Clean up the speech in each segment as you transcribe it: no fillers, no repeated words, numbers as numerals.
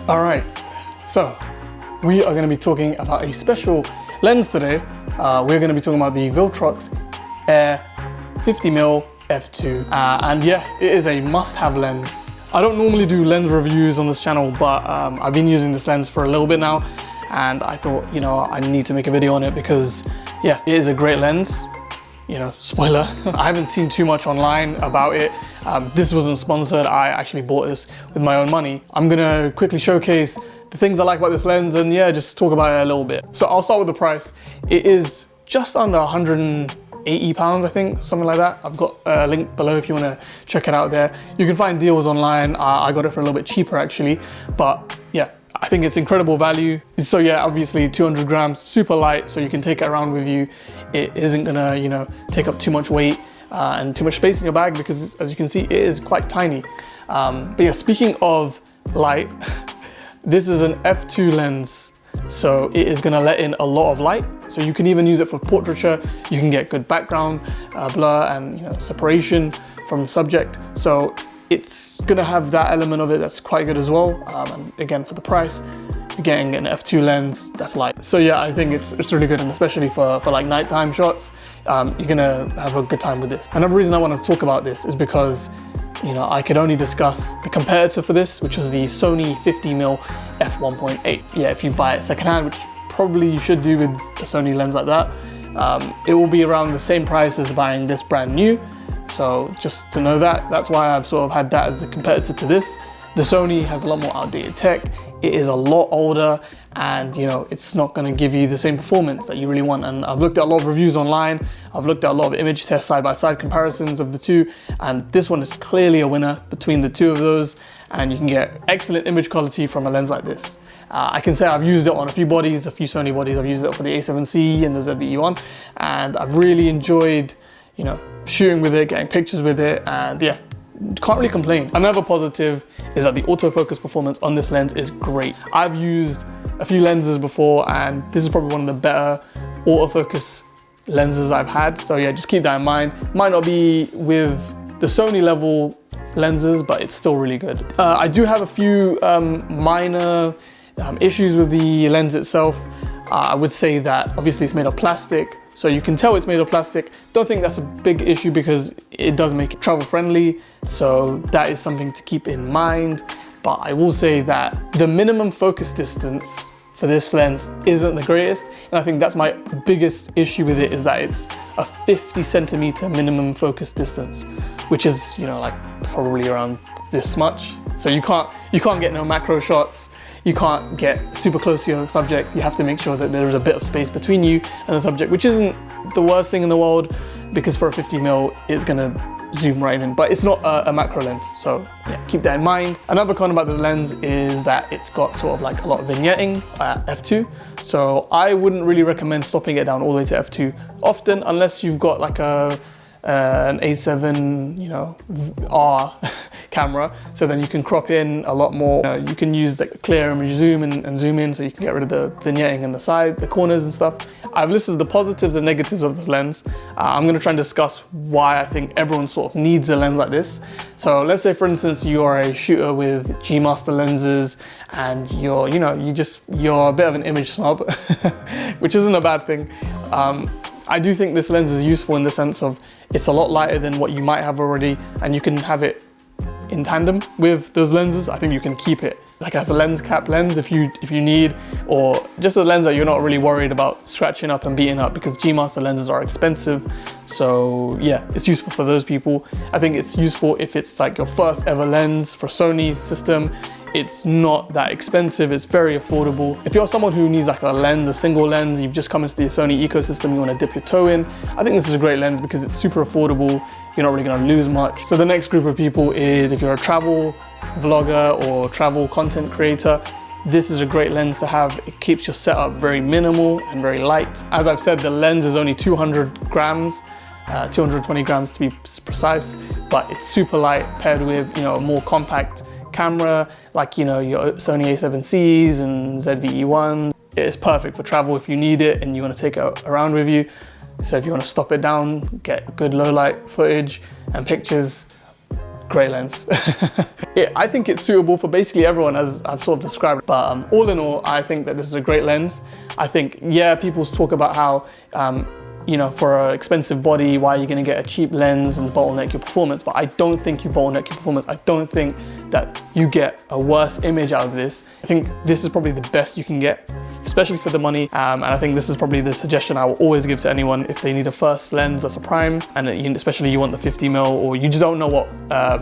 All right, so we are going to be talking about a special lens today. We're going to be talking about the Viltrox Air 50mm f2. And yeah, it is a must-have lens. I don't normally do lens reviews on this channel, but I've been using this lens for a little bit now, and I thought, you know, I need to make a video on it because, yeah, it is a great lens. You know, spoiler, I haven't seen too much online about it. This wasn't sponsored. I actually bought this with my own money. I'm gonna quickly showcase the things I like about this lens and yeah, just talk about it a little bit. So I'll start with the price. It is just under £180, I think, something like that. I've got a link below if you wanna check it out there. You can find deals online. I got it for a little bit cheaper actually, but yeah, I think it's incredible value. So yeah, obviously 200 grams, super light, so you can take it around with you. It isn't gonna, you know, take up too much weight and too much space in your bag because as you can see, it is quite tiny. But yeah, speaking of light, this is an f2 lens. So it is gonna let in a lot of light. So you can even use it for portraiture. You can get good background blur and, you know, separation from the subject. So it's gonna have that element of it that's quite good as well. And again, for the price, you're getting an f2 lens that's light. So yeah, I think it's really good, and especially for like nighttime shots, you're gonna have a good time with this. Another reason I want to talk about this is because, you know, I could only discuss the competitor for this, which was the Sony 50mm f1.8. Yeah, if you buy it secondhand, which probably you should do with a Sony lens like that, it will be around the same price as buying this brand new. So just to know that, that's why I've sort of had that as the competitor to this. The Sony has a lot more outdated tech. It is a lot older, and you know, it's not going to give you the same performance that you really want. And I've looked at a lot of reviews online. I've looked at a lot of image tests, side-by-side comparisons of the two, and this one is clearly a winner between the two of those. And you can get excellent image quality from a lens like this. I can say I've used it on a few bodies, a few Sony bodies. I've used it for the A7C and the ZV-E1, and I've really enjoyed, you know, shooting with it, getting pictures with it, and yeah, can't really complain. Another positive is that the autofocus performance on this lens is great. I've used a few lenses before, and this is probably one of the better autofocus lenses I've had. So yeah, just keep that in mind. Might not be with the Sony level lenses, but it's still really good. I do have a few minor issues with the lens itself. I would say that obviously it's made of plastic, so you can tell it's made of plastic. Don't think that's a big issue because it does make it travel friendly, so that is something to keep in mind. But I will say that the minimum focus distance for this lens isn't the greatest, and I think that's my biggest issue with it, is that it's a 50 centimeter minimum focus distance, which is, you know, like probably around this much. So you can't get no macro shots. You can't get super close to your subject. You have to make sure that there is a bit of space between you and the subject, which isn't the worst thing in the world, because for a 50mm, it's gonna zoom right in, but it's not a macro lens. So yeah, keep that in mind. Another con about this lens is that it's got sort of like a lot of vignetting at f2. So I wouldn't really recommend stopping it down all the way to f2 often, unless you've got like an A7, you know, R camera, so then you can crop in a lot more. You can use the clear image zoom and zoom in, so you can get rid of the vignetting in the side, the corners and stuff. I've listed the positives and negatives of this lens. I'm going to try and discuss why I think everyone sort of needs a lens like this. So let's say, for instance, you are a shooter with G Master lenses and you're a bit of an image snob, which isn't a bad thing. I do think this lens is useful in the sense of it's a lot lighter than what you might have already, and you can have it in tandem with those lenses. I think you can keep it like as a lens cap lens if you need, or just a lens that you're not really worried about scratching up and beating up, because G Master lenses are expensive. So yeah, it's useful for those people. I think it's useful if it's like your first ever lens for Sony system. It's not that expensive, it's very affordable. If you're someone who needs like a lens, a single lens, you've just come into the Sony ecosystem, you want to dip your toe in, I think this is a great lens because it's super affordable. You're not really going to lose much. So the next group of people is if you're a travel vlogger or travel content creator, this is a great lens to have. It keeps your setup very minimal and very light. As I've said, the lens is only 200 grams, 220 grams to be precise, but it's super light paired with, you know, a more compact camera, like, you know, your Sony A7Cs and ZV-E1. It's perfect for travel if you need it and you want to take it around with you. So if you want to stop it down, get good low light footage and pictures, great lens. I think it's suitable for basically everyone, as I've sort of described. But all in all, I think that this is a great lens. I think, yeah, people talk about how, you know, for an expensive body, why are you going to get a cheap lens and bottleneck your performance? But I don't think you bottleneck your performance. I don't think that you get a worse image out of this. I think this is probably the best you can get, especially for the money. And I think this is probably the suggestion I will always give to anyone if they need a first lens that's a prime, and especially you want the 50mm, or you just don't know what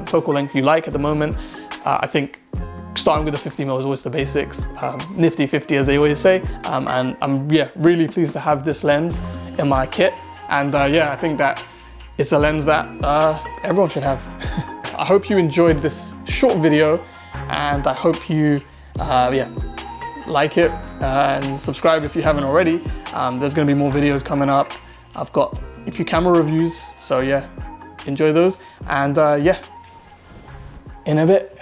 focal length you like at the moment. I think starting with the 50mm is always the basics. Nifty 50, as they always say. And I'm really pleased to have this lens in my kit. And yeah, I think that it's a lens that everyone should have. I hope you enjoyed this short video, and I hope you like it and subscribe if you haven't already. There's gonna be more videos coming up. I've got a few camera reviews, so yeah, enjoy those. And yeah, in a bit.